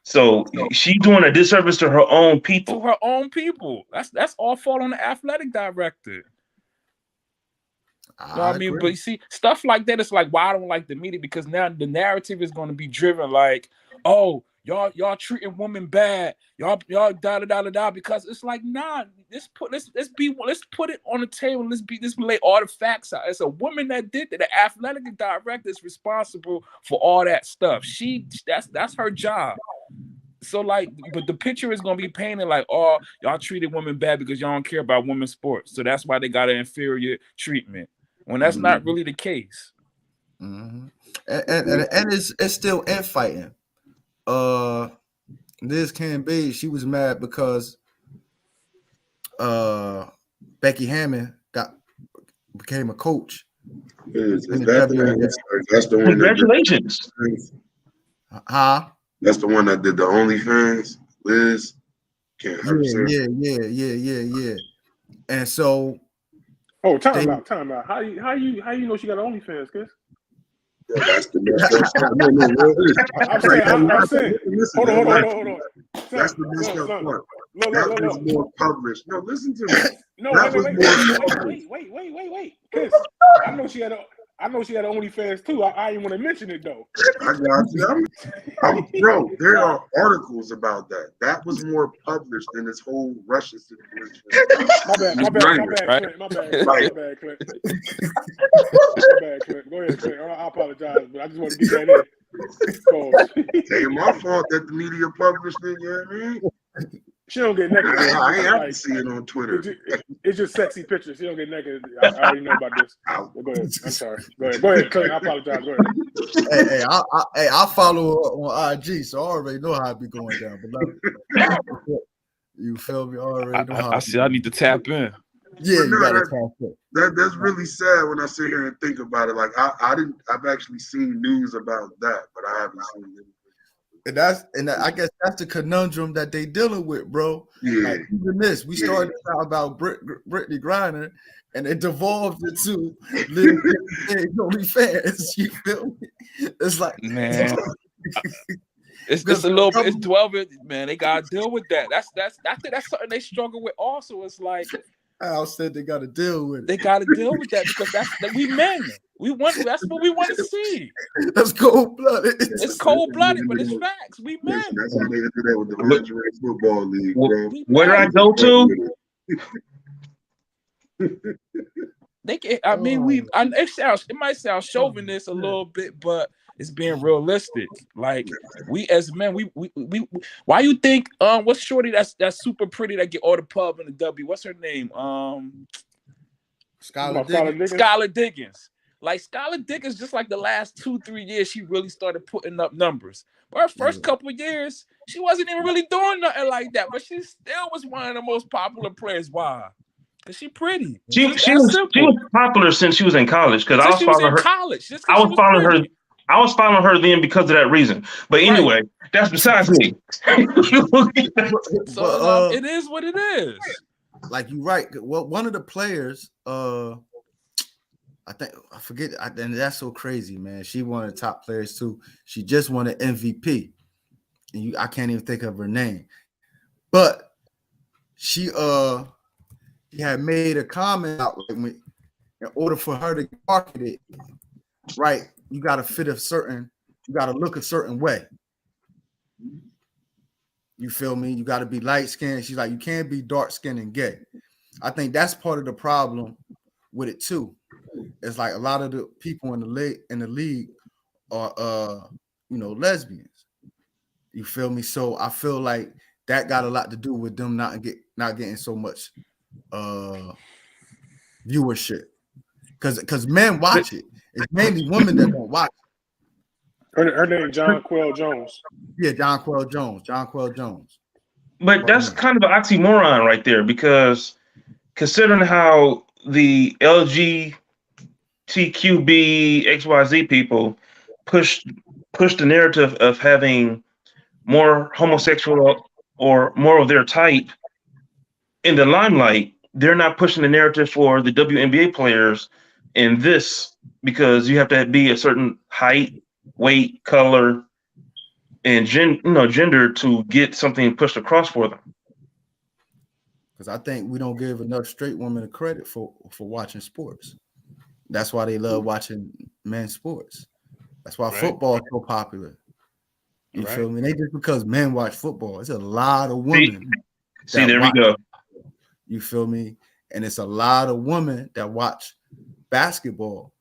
S5: So she's doing a disservice to her own people.
S2: That's all fault on the athletic director. You know what I mean? But you see, stuff like that, it's like, why I don't like the media, because now the narrative is going to be driven like, oh, y'all treating women bad. Y'all da because it's like, nah, let's put it on the table. Let's lay all the facts out. It's a woman that did that. The athletic director is responsible for all that stuff. That's her job. So like, but the picture is gonna be painted like, oh, y'all treated women bad because y'all don't care about women's sports. So that's why they got an inferior treatment. When that's not really the case.
S1: And it's still infighting. Liz Cambage, she was mad because Becky Hammond became a coach.
S3: That's the one.
S5: Congratulations.
S1: Huh?
S3: That's the one that did the OnlyFans. Liz.
S1: Yeah. And so.
S4: Oh, time out. How you know she got OnlyFans, Kiss?
S3: Yeah, that's the
S4: I'm saying. Hold on.
S3: That's the messed up part. That was more published. No, listen to me.
S4: Wait. Kiss. I know she had OnlyFans too. I didn't want to mention it though.
S3: I got you. Bro, there are articles about that. That was more published than this whole Russia situation.
S4: My bad, Clint. Go ahead, Clint. I apologize, but I just want to get that in.
S3: Hey, my fault that the media published it. You know what I mean?
S4: She don't get naked.
S3: I ain't have to see it on Twitter.
S4: It's just sexy pictures. She don't get naked. I already know about this. Well, go ahead. I'm sorry. Go ahead, Clint. I apologize. Go ahead.
S1: I follow her on IG, so I already know how it be going down. But you feel me? I already know how.
S2: I need to tap in.
S1: Yeah, you gotta tap in.
S3: That's really sad when I sit here and think about it. Like I've actually seen news about that, but I haven't seen it.
S1: And I guess that's the conundrum that they dealing with, bro.
S3: Yeah.
S1: Like, even this, we started talking about Brittney Griner, and it devolved into OnlyFans. You feel me? It's like,
S2: man. It's a little bit. It's 12. Man, they gotta deal with that. I think that's something they struggle with. Also, it's like
S1: Al said they gotta deal with it.
S2: They gotta deal with that because we men. That's what we want to see.
S1: That's cold blooded.
S2: It's cold blooded, but it's facts. We men.
S3: That's how they do that with the lingerie football league, bro.
S5: Where did I go to?
S2: They can. I mean, it might sound chauvinist a little bit, but it's being realistic. Like we as men, we why you think what's shorty that's super pretty that get all the pub in the W? What's her name? Skylar Diggins. Like Skylar Diggins, just like the last 2-3 years, she really started putting up numbers. But her first couple of years, she wasn't even really doing nothing like that. But she still was one of the most popular players. Why? Because she's pretty.
S5: She was popular since she was in college. Because I was following her. I was following her then because of that reason. But anyway, that's besides me.
S2: So it is what it is.
S1: Like you're right. Well, one of the players, and that's so crazy, man. She one of the top players too. She just won an MVP, and I can't even think of her name, but she had made a comment out like, in order for her to market it, right? You got to you got to look a certain way. You feel me? You got to be light skinned. She's like, you can't be dark skinned and gay. I think that's part of the problem with it too. It's like a lot of the people in the league are lesbians. You feel me? So I feel like that got a lot to do with them not getting so much viewership. Because men watch it. It's mainly women that don't watch it.
S4: Her name is Jonquel Jones.
S1: Yeah, Jonquel Jones.
S5: But that's kind of an oxymoron right there, because considering how the LGBTQB XYZ people push the narrative of having more homosexual or more of their type in the limelight, they're not pushing the narrative for the WNBA players in this, because you have to be a certain height, weight, color, and gender to get something pushed across for them.
S1: Because I think we don't give enough straight women credit for watching sports. That's why they love watching men's sports. That's why football is so popular. You feel me? They just because men watch football. It's a lot of women.
S5: See, there we go.
S1: You feel me? And it's a lot of women that watch basketball,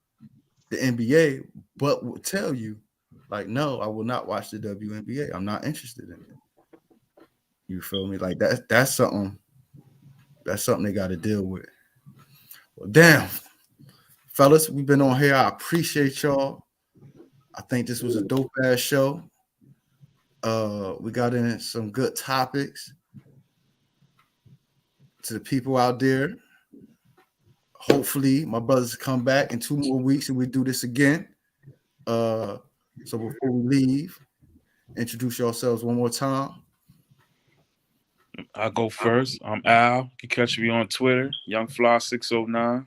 S1: the NBA, but will tell you, like, no, I will not watch the WNBA. I'm not interested in it. You feel me? Like that's something they got to deal with. Well, damn, fellas, we've been on here. I appreciate y'all. I think this was a dope ass show. We got in some good topics. To the people out there, hopefully my brothers come back in 2 more weeks and we do this again. So before we leave, introduce yourselves one more time.
S2: I'll go first. I'm Al. You can catch me on Twitter, YoungFly609.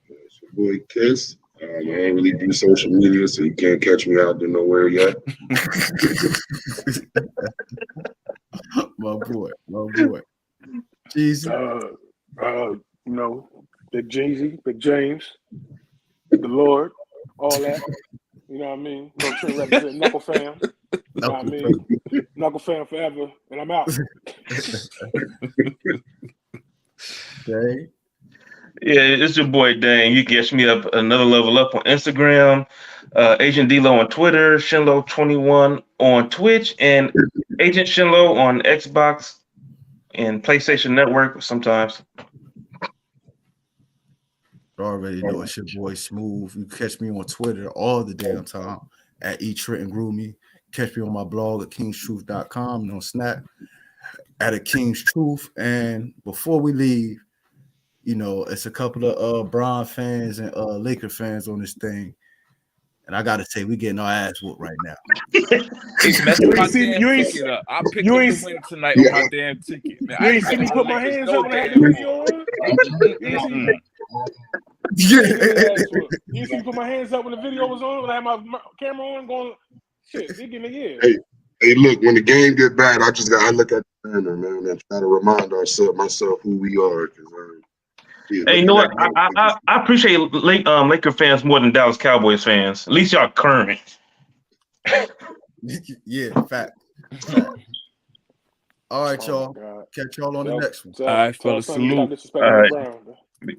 S3: It's your boy Kiss. I don't really do social media, so you can't catch me out there nowhere yet.
S1: My boy. Jeezy.
S4: Big Jeezy, Big James, the Lord, all that. You know what I mean? No Trent represent Knuckle Fam. You know what I mean? Knuckle Fam forever, and I'm out.
S1: Okay.
S5: Yeah, it's your boy Dane. You can catch me up another level up on Instagram, Agent D-Lo on Twitter, Shinlo21 on Twitch, and Agent Shinlo on Xbox and PlayStation Network sometimes.
S1: You already know it's your boy Smooth. You catch me on Twitter all the damn time at eTrentonGroomy. Catch me on my blog at kingstruth.com and on Snap at a King's Truth. And before we leave, it's a couple of Bron fans and Laker fans on this thing. And I gotta say, we getting our ass whooped right now.
S2: You ain't see up. I picked up the win tonight on my damn ticket. Man,
S4: you ain't see me put my hands up when I had the video on? You see me put my hands up when the video was on, when I had my camera on going, shit, they give me here.
S3: Hey, Hey, look, when the game get bad, I look at the banner, man, and try to remind myself who we are.
S5: Hey, you know what? I appreciate Laker fans more than Dallas Cowboys fans. At least y'all current.
S1: Yeah, fact. All right, y'all. Catch y'all on the next one.
S2: All right, fellas, salute.
S4: Stop disrespecting LeBron.